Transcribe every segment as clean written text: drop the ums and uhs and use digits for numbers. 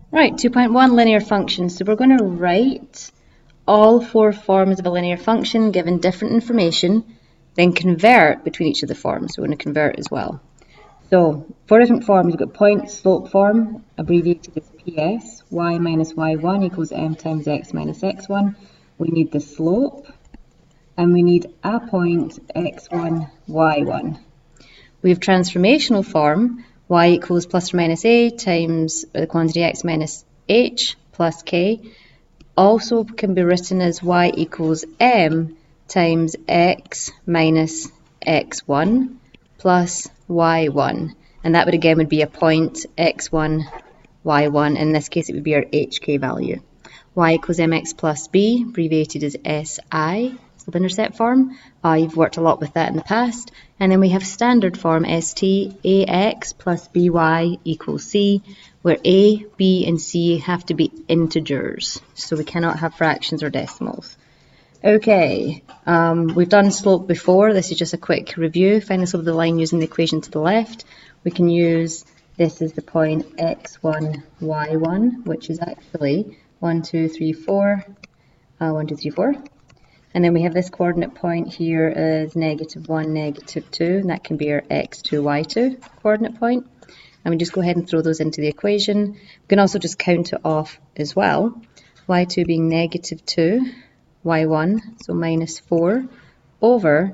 Right, 2.1 linear functions. So we're going to write all four forms of a linear function given different information, then convert between each of the forms. So we're going to convert as well. So four different forms. We've got point slope form, abbreviated as PS. Y minus y1 equals m times x minus x1. We need the slope, and we need a point x1, y1. We have transformational form, y equals plus or minus a times the quantity x minus h plus k. Also can be written as y equals m times x minus x1 plus y1. And that would again would be a point x1, y1. In this case, it would be our hk value. Y equals mx plus b, abbreviated as SI, slope-intercept form. You've worked a lot with that in the past. And then we have standard form ST, ax plus by equals c, where a, b, and c have to be integers. So we cannot have fractions or decimals. Okay, we've done slope before. This is just a quick review. Find the slope of the line using the equation to the left. We can use this as the point x1, y1, which is actually 1, 2, 3, 4, 1, 2, 3, 4. And then we have this coordinate point here as -1, -2, and that can be our x2, y2 coordinate point. And we just go ahead and throw those into the equation. We can also just count it off as well. y2 being -2, y1, so -4, over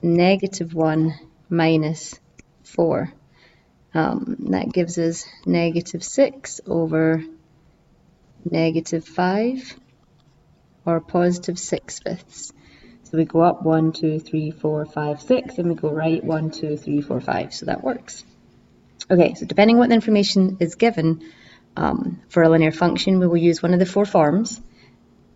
-1 minus 4. That gives us -6 over -5, or +6/5. So we go up 1, 2, 3, 4, 5, 6, and we go right 1, 2, 3, 4, 5. So that works. Okay, so depending on what the information is given for a linear function, we will use one of the four forms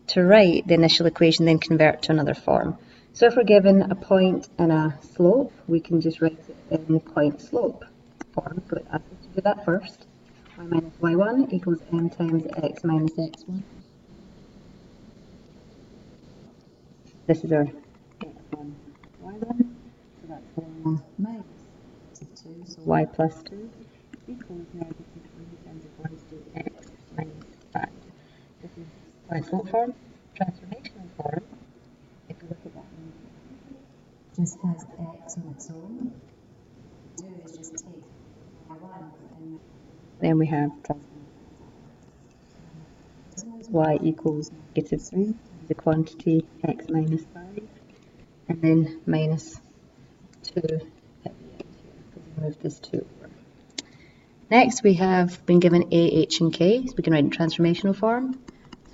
to write the initial equation, then convert to another form. So if we're given a point and a slope, we can just write it in the point slope form. So it asks us to do that first. Y minus y1 equals m times x minus x1. This is our x1, y1, so that's 1 minus 2, so y plus 2 equals -3 times the quantity x minus 5. This is point slope form. Transformational form, if you look at that, just has x on its own. Do is just take y1 and then we have y equals -3, the quantity x minus 5, and then minus 2 at the end here, because we moved this 2 over. Next, we have been given a, h, and k, so we can write in transformational form.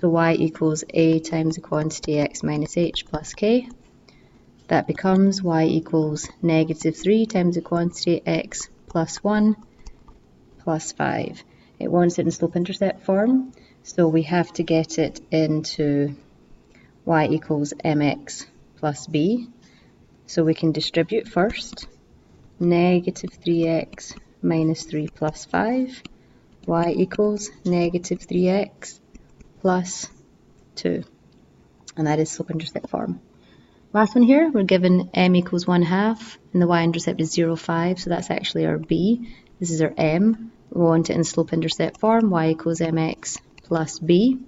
So y equals a times the quantity x minus h plus k. That becomes y equals -3 times the quantity x plus 1 plus 5. It wants it in slope-intercept form, so we have to get it into y equals mx plus b. So we can distribute first. -3x minus 3 plus 5. Y equals -3x plus 2. And that is slope-intercept form. Last one here, we're given m equals 1/2, and the y-intercept is 0, 5, so that's actually our b. This is our m. We want it in slope-intercept form, y equals mx plus b.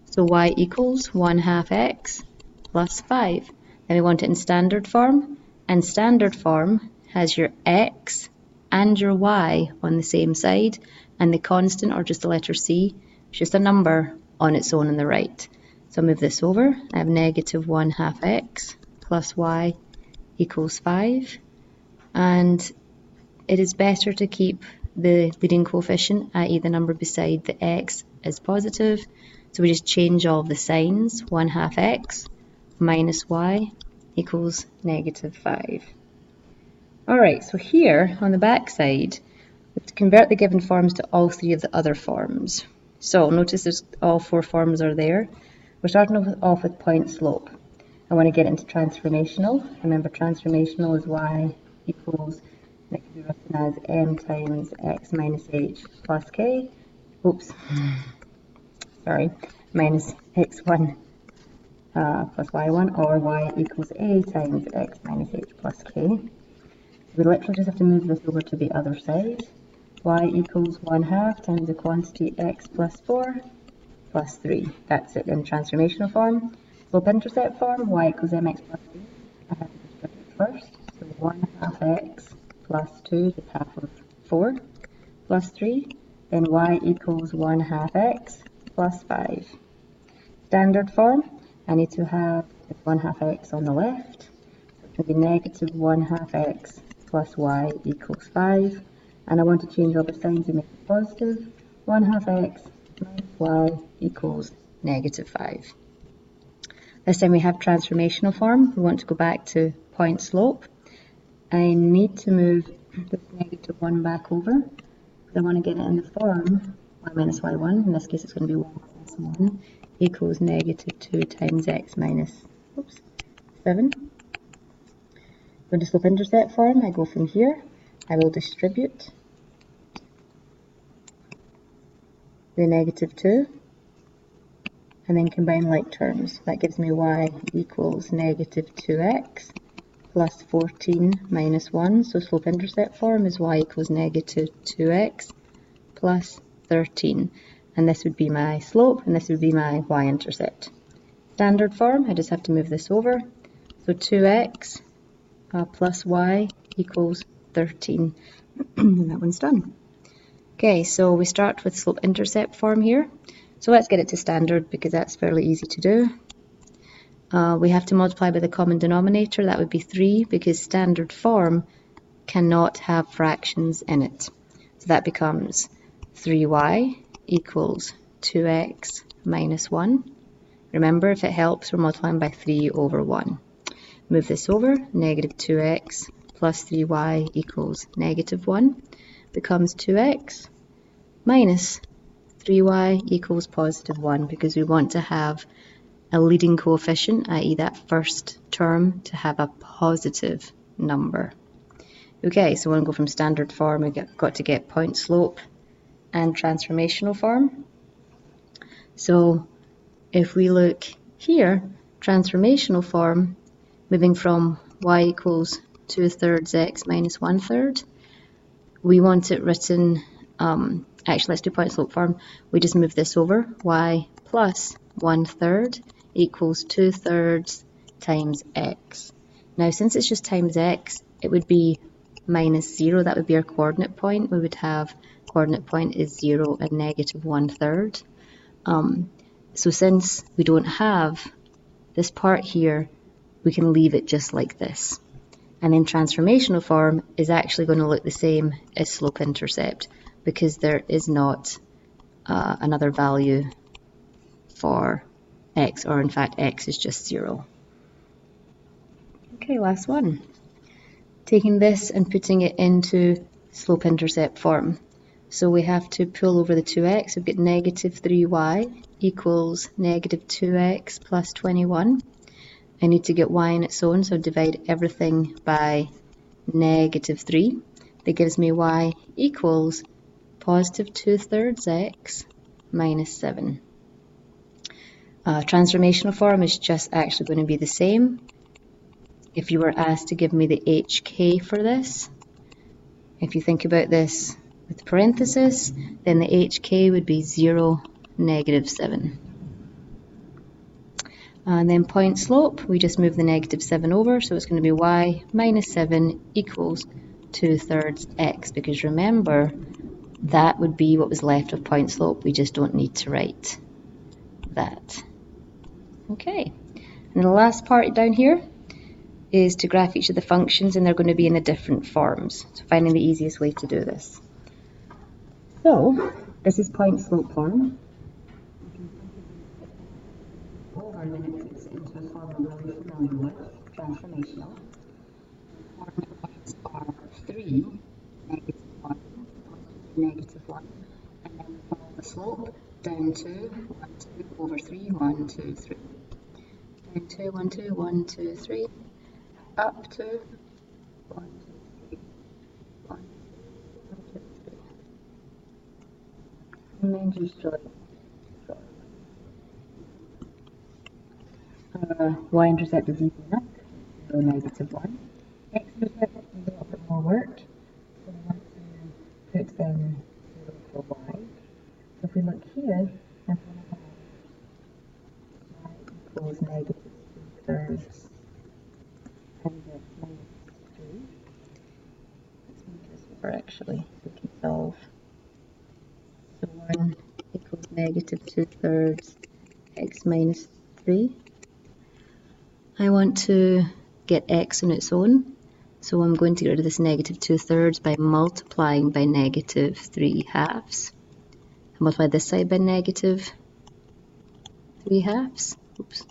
So y equals 1/2 x plus 5. Then we want it in standard form, and standard form has your x and your y on the same side, and the constant, or just the letter c, is just a number on its own on the right. So I'll move this over. I have -1/2 x plus y equals 5, and it is better to keep the leading coefficient, i.e. the number beside the x, as positive. So we just change all of the signs. 1/2 x minus y equals -5. Alright, so here on the back side, we have to convert the given forms to all three of the other forms. So notice there's all four forms are there. We're starting off with point slope. I want to get into transformational. Remember, transformational is y equals, that can be written as m times x minus h plus k. Oops, sorry, minus x1 plus y1, or y equals a times x minus h plus k. We literally just have to move this over to the other side. y equals 1/2 times the quantity x plus 4 plus 3. That's it in transformational form. Slope-intercept form, y equals mx plus 3. I have to distribute first, so 1/2 x plus 2 is half of 4 plus 3. Then y equals 1/2 x plus 5. Standard form, I need to have 1/2 x on the left. So it's going to be negative 1/2 x plus y equals 5. And I want to change all the signs and make it positive. 1/2 x minus y equals negative 5. This time we have transformational form. We want to go back to point slope. I need to move this negative 1 back over because I want to get it in the form y minus y1. In this case it's going to be 1 plus 1 equals negative 2 times x minus 7. Going to slope-intercept form, I go from here. I will distribute the negative 2 and then combine like terms. That gives me y equals negative 2x plus 14 minus 1. So slope-intercept form is y equals negative 2x plus 13. And this would be my slope and this would be my y-intercept. Standard form, I just have to move this over. So 2x plus y equals 13. And that one's done. Okay, so we start with slope-intercept form here. So let's get it to standard because that's fairly easy to do. We have to multiply by the common denominator. That would be 3 because standard form cannot have fractions in it. So that becomes 3y equals 2x minus 1. Remember, if it helps, we're multiplying by 3 over 1. Move this over, negative 2x plus 3y equals negative 1 becomes 2x minus 3y equals positive 1 because we want to have a leading coefficient, i.e. that first term, to have a positive number. Okay, so when we go from standard form, we've got to get point slope and transformational form. So if we look here, transformational form, moving from y equals 2/3 x minus 1/3, we want it written, actually let's do point slope form, we just move this over, y plus 1/3 equals 2/3 times x. Now since it's just times x, it would be minus 0, that would be our coordinate point. We would have coordinate point is 0 and negative 1/3. So since we don't have this part here, we can leave it just like this. And then transformational form is actually going to look the same as slope-intercept because there is not another value for x, or in fact x is just 0. Okay, last one. Taking this and putting it into slope-intercept form. So we have to pull over the 2x, we've got negative 3y equals negative 2x plus 21. I need to get y on its own, so divide everything by negative 3. That gives me y equals positive 2/3 x minus 7. Transformational form is just actually going to be the same. If you were asked to give me the hk for this, if you think about this with parenthesis, then the hk would be 0, negative 7. And then point slope, we just move the negative 7 over, so it's going to be y minus 7 equals 2/3 x, because remember, that would be what was left of point slope. We just don't need to write that. Okay, and the last part down here is to graph each of the functions, and they're going to be in the different forms. So finding the easiest way to do this. So this is point slope form. Over and then it puts it into a form we're really familiar with, transformational. Form points are 3, negative 1, negative 1, and then we follow the slope down to 1, 2 over 3, 1, 2, 3. Down to 1, 2, 1, 2, 3, up to 1, 2, 3, 1, 2, 3. And then just draw it. Y-intercept is easy enough, so negative 1. X-intercept is a little bit more work, so we want to put the then 0 for y. So if we look here, I'm going to have y equals negative 2/3 times x minus 3. Let's move this over actually so we can solve. So 1 equals negative 2/3 x minus 3. I want to get x on its own, so I'm going to get rid of this negative 2/3 by multiplying by negative 3/2. Multiply this side by negative 3/2. Oops.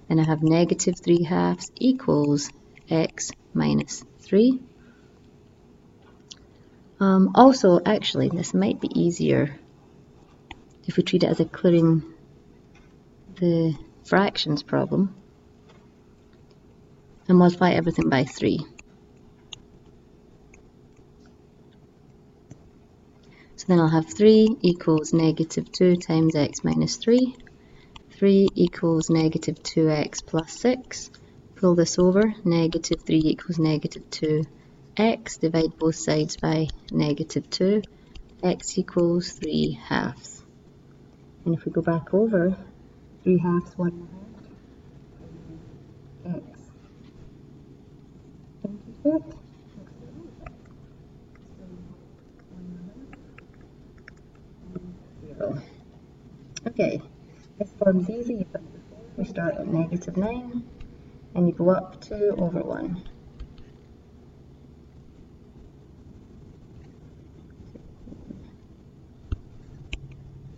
And I have negative 3/2 equals x minus 3. Also, actually, this might be easier if we treat it as a clearing the fractions problem and multiply everything by 3. So then I'll have 3 equals negative 2 times x minus 3. 3 equals negative 2x plus 6. Pull this over, negative 3 equals negative 2x. Divide both sides by negative 2. X equals 3/2. And if we go back over, 3/2, 1/2, x into it. Okay, this form's easy. You've done it before. We start at negative 9 and you go up 2 over 1.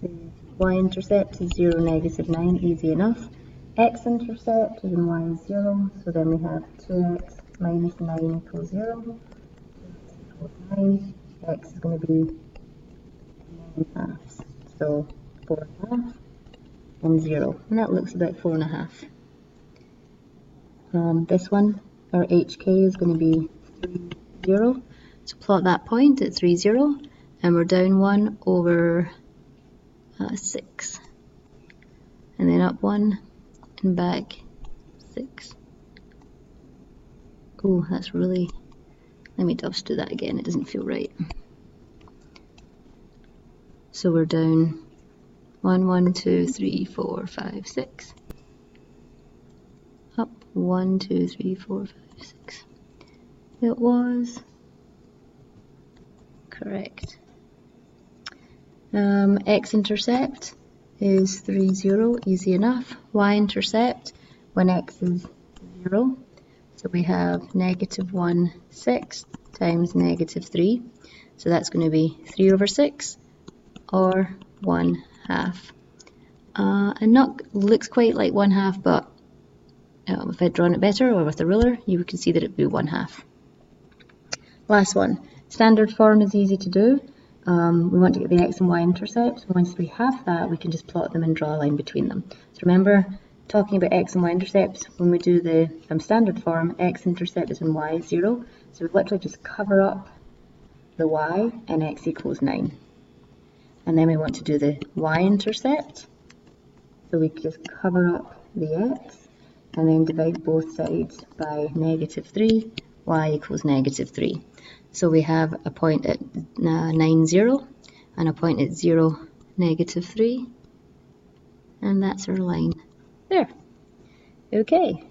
The y-intercept is 0, negative 9, easy enough. X-intercept is in y is 0, so then we have 2x minus 9 equals 0. 2x equals 9. X is going to be 9/2. So 4.5 and 0. And that looks about 4.5. This one, our HK is going to be 3, 0. So plot that point at 3, 0. And we're down 1 over 6. And then up 1 and back 6. Oh, that's really... Let me just do that again. It doesn't feel right. So we're down 1, 1, 2, 3, 4, 5, 6. Up 1, 2, 3, 4, 5, 6. It was correct. X-intercept is 3, 0, easy enough. Y-intercept when x is 0. So we have negative 1 6 times negative 3. So that's going to be 3 over 6 or 1/2. And not looks quite like 1/2, but if I'd drawn it better or with a ruler, you can see that it would be 1/2. Last one. Standard form is easy to do. We want to get the x and y intercepts. Once we have that, we can just plot them and draw a line between them. So remember, talking about x and y intercepts, when we do the standard form, x intercept is when y is 0. So we literally just cover up the y and x equals 9. And then we want to do the y-intercept. So we just cover up the x and then divide both sides by negative 3, y equals negative 3. So we have a point at 9, 0 and a point at 0, negative 3. And that's our line there. Okay.